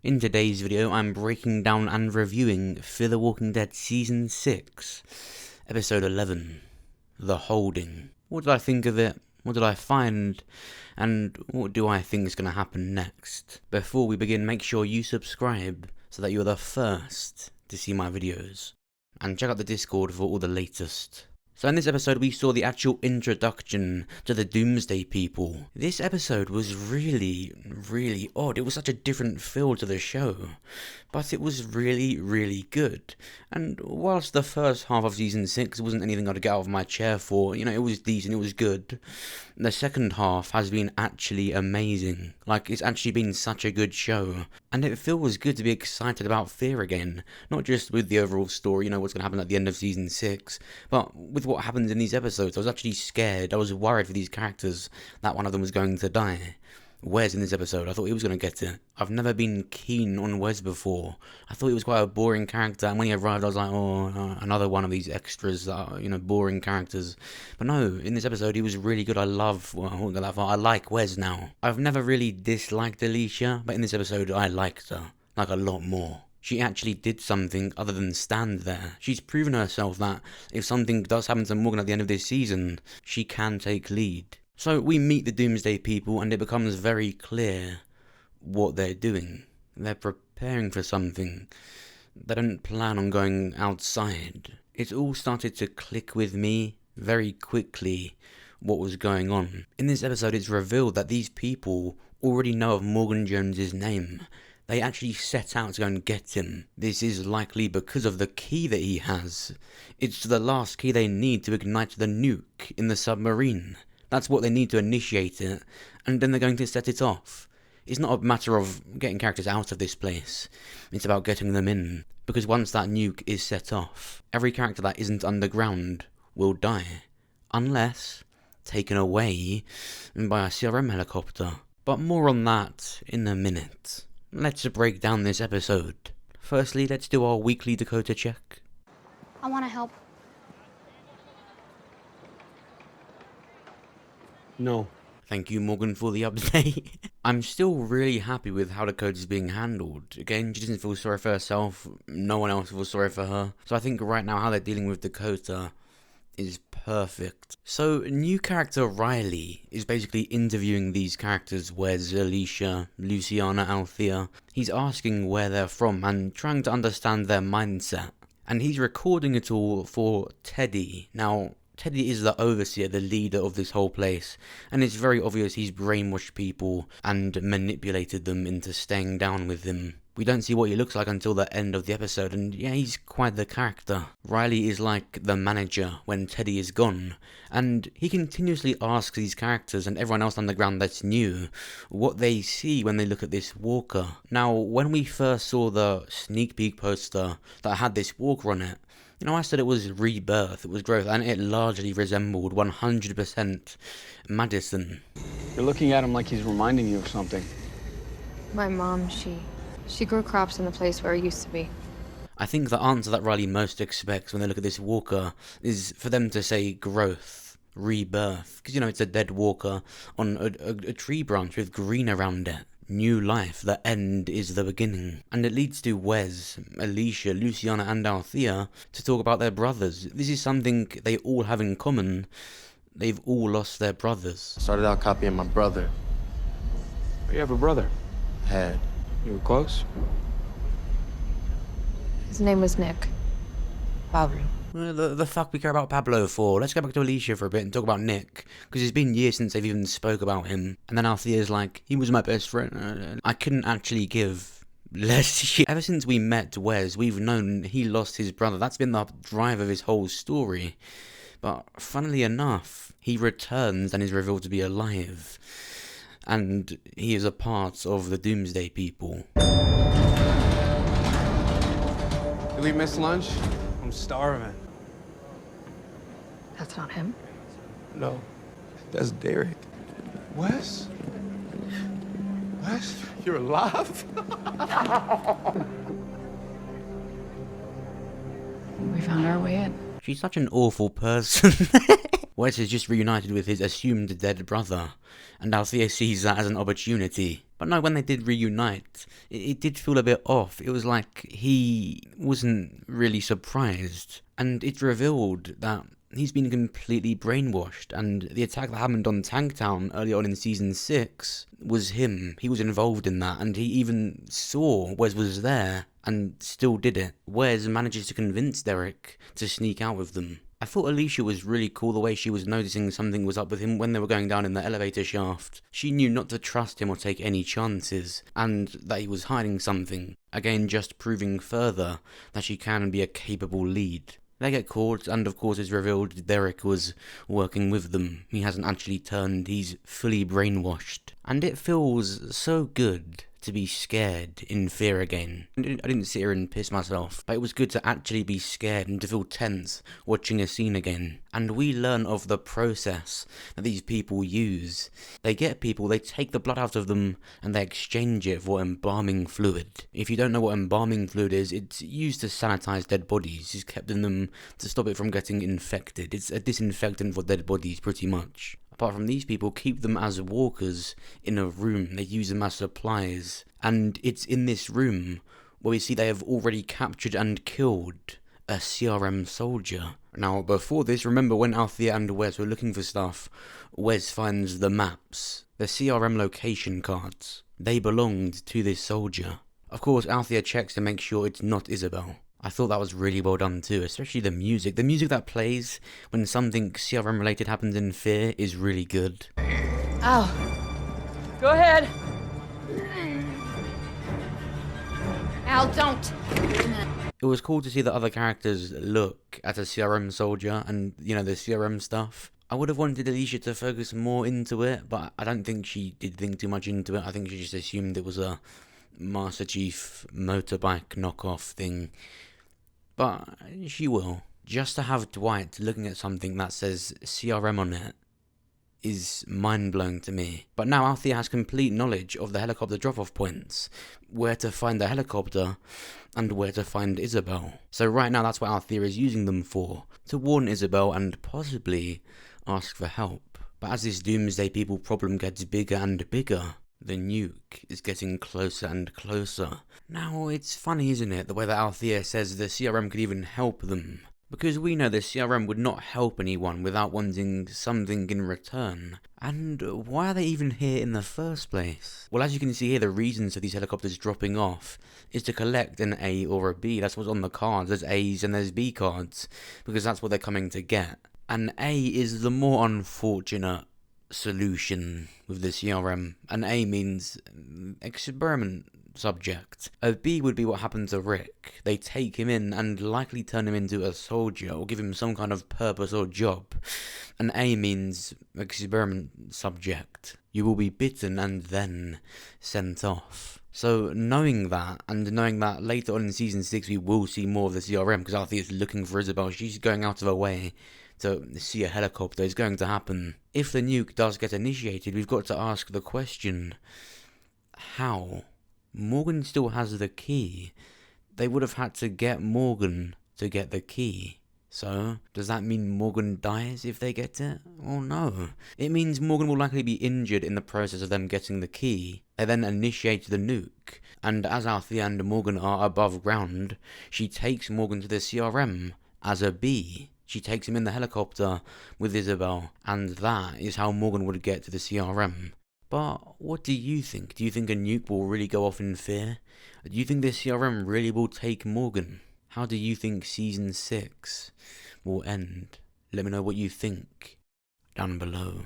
In today's video, I'm breaking down and reviewing Fear the Walking Dead Season 6, Episode 11, The Holding. What did I think of it? What did I find? And what do I think is going to happen next? Before we begin, make sure you subscribe so that you're the first to see my videos. And check out the Discord for all the latest. So in this episode we saw the actual introduction to the Doomsday People. This episode was really odd. It was such a different feel to the show. But it was really good. And whilst the first half of Season 6 wasn't anything I'd get out of my chair for, it was decent, it was good. The second half has been actually amazing. Like, it's actually been such a good show. And it feels good to be excited about Fear again. Not just with the overall story, what's going to happen at the end of Season 6, but with what happens in these episodes. I was actually scared. I was worried for these characters that one of them was going to die. Wes in this episode, I thought he was going to get it. I've never been keen on Wes before. I thought he was quite a boring character, and when he arrived I was like, another one of these extras that are, boring characters. But no, in this episode he was really good. I like Wes now. I've never really disliked Alicia, but in this episode I liked her, like a lot more. She actually did something other than stand there. She's proven herself that if something does happen to Morgan at the end of this season, she can take lead. So we meet the Doomsday People and it becomes very clear what they're doing. They're preparing for something. They don't plan on going outside. It all started to click with me very quickly what was going on. In this episode it's revealed that these people already know of Morgan Jones's name. They actually set out to go and get him. This is likely because of the key that he has. It's the last key they need to ignite the nuke in the submarine. That's what they need to initiate it, and then they're going to set it off. It's not a matter of getting characters out of this place, it's about getting them in. Because once that nuke is set off, every character that isn't underground will die. Unless taken away by a CRM helicopter. But more on that in a minute. Let's break down this episode. Firstly, let's do our weekly Dakota check. I want to help. No. Thank you, Morgan, for the update. I'm still really happy with how Dakota's being handled. Again, she doesn't feel sorry for herself. No one else feels sorry for her. So I think right now how they're dealing with Dakota is perfect. So, new character Riley is basically interviewing these characters, Wes, Alicia, Luciana, Althea. He's asking where they're from and trying to understand their mindset. And he's recording it all for Teddy. Now, Teddy is the overseer, the leader of this whole place, and it's very obvious he's brainwashed people and manipulated them into staying down with him. We don't see what he looks like until the end of the episode, and yeah, he's quite the character. Riley is like the manager when Teddy is gone, and he continuously asks these characters and everyone else underground that's new what they see when they look at this walker. Now, when we first saw the sneak peek poster that had this walker on it, I said it was rebirth, it was growth, and it largely resembled 100% Madison. You're looking at him like he's reminding you of something. My mom, she grew crops in the place where it used to be. I think the answer that Riley most expects when they look at this walker is for them to say growth, rebirth, because it's a dead walker on a tree branch with green around it. New life, the end is the beginning. And it leads to Wes, Alicia, Luciana and Althea to talk about their brothers. This is something they all have in common. They've all lost their brothers. Started out copying my brother. You have a brother? Had. You were close? His name was Nick. Pablo. The fuck we care about Pablo for? Let's go back to Alicia for a bit and talk about Nick, because it's been years since they've even spoke about him. And then Althea's like, he was my best friend. I couldn't actually give less shit. Ever since we met Wes, we've known he lost his brother. That's been the drive of his whole story. But funnily enough, he returns and is revealed to be alive. And he is a part of the Doomsday People. Did we miss lunch? I'm starving. That's not him. No, that's Derek. Wes? Wes? You're alive? We found our way in. She's such an awful person. Wes is just reunited with his assumed dead brother, and Althea sees that as an opportunity. But no, when they did reunite, it did feel a bit off. It was like he wasn't really surprised. And it revealed that he's been completely brainwashed, and the attack that happened on Tanktown early on in Season 6 was him. He was involved in that, and he even saw Wes was there and still did it. Wes manages to convince Derek to sneak out with them. I thought Alicia was really cool the way she was noticing something was up with him when they were going down in the elevator shaft. She knew not to trust him or take any chances, and that he was hiding something. Again, just proving further that she can be a capable lead. They get caught, and of course it's revealed Derek was working with them. He hasn't actually turned, he's fully brainwashed. And it feels so good to be scared in fear again. I didn't sit here and piss myself, but it was good to actually be scared and to feel tense watching a scene again. And we learn of the process that these people use. They get people, they take the blood out of them, and they exchange it for embalming fluid. If you don't know what embalming fluid is, it's used to sanitize dead bodies. It's kept in them to stop it from getting infected. It's a disinfectant for dead bodies, pretty much. Apart from these people, keep them as walkers in a room. They use them as supplies. And it's in this room where we see they have already captured and killed a CRM soldier. Now, before this, remember when Althea and Wes were looking for stuff, Wes finds the maps, the CRM location cards. They belonged to this soldier. Of course, Althea checks to make sure it's not Isabel. I thought that was really well done too, especially the music. The music that plays when something CRM related happens in Fear is really good. Ow. Go ahead. Al, don't. It was cool to see the other characters look at a CRM soldier and, you know, the CRM stuff. I would have wanted Alicia to focus more into it, but I don't think she did think too much into it. I think she just assumed it was a Master Chief motorbike knockoff thing. But she will. Just to have Dwight looking at something that says CRM on it is mind-blowing to me. But now Althea has complete knowledge of the helicopter drop-off points, where to find the helicopter, and where to find Isabel. So right now that's what Althea is using them for, to warn Isabel and possibly ask for help. But as this Doomsday People problem gets bigger and bigger, the nuke is getting closer and closer. Now, it's funny, isn't it, the way that Althea says the CRM could even help them. Because we know the CRM would not help anyone without wanting something in return. And why are they even here in the first place? Well, as you can see here, the reasons for these helicopters dropping off is to collect an A or a B. That's what's on the cards. There's A's and there's B cards, because that's what they're coming to get. And A is the more unfortunate solution with the CRM. An A means experiment subject. A B would be what happened to Rick. They take him in and likely turn him into a soldier or give him some kind of purpose or job. An A means experiment subject. You will be bitten and then sent off. So knowing that, and knowing that later on in Season 6 we will see more of the CRM, because Althea is looking for Isabel, she's going out of her way to see a helicopter, is going to happen. If the nuke does get initiated, we've got to ask the question, how? Morgan still has the key. They would have had to get Morgan to get the key. So, does that mean Morgan dies if they get it? Oh no. It means Morgan will likely be injured in the process of them getting the key. They then initiate the nuke, and as Althea and Morgan are above ground, she takes Morgan to the CRM as a B. She takes him in the helicopter with Isabel, and that is how Morgan would get to the CRM. But what do you think? Do you think a nuke will really go off in Fear? Do you think the CRM really will take Morgan? How do you think Season 6 will end? Let me know what you think down below.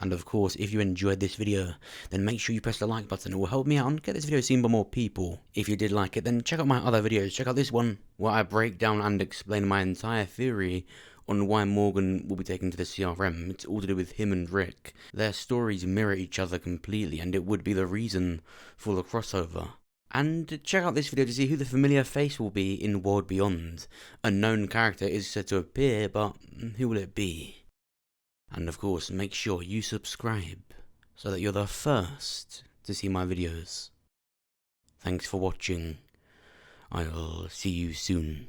And of course, if you enjoyed this video, then make sure you press the like button. It will help me out and get this video seen by more people. If you did like it, then check out my other videos. Check out this one, where I break down and explain my entire theory on why Morgan will be taken to the CRM. It's all to do with him and Rick. Their stories mirror each other completely, and it would be the reason for the crossover. And check out this video to see who the familiar face will be in World Beyond. A known character is said to appear, but who will it be? And of course, make sure you subscribe, so that you're the first to see my videos. Thanks for watching. I'll see you soon.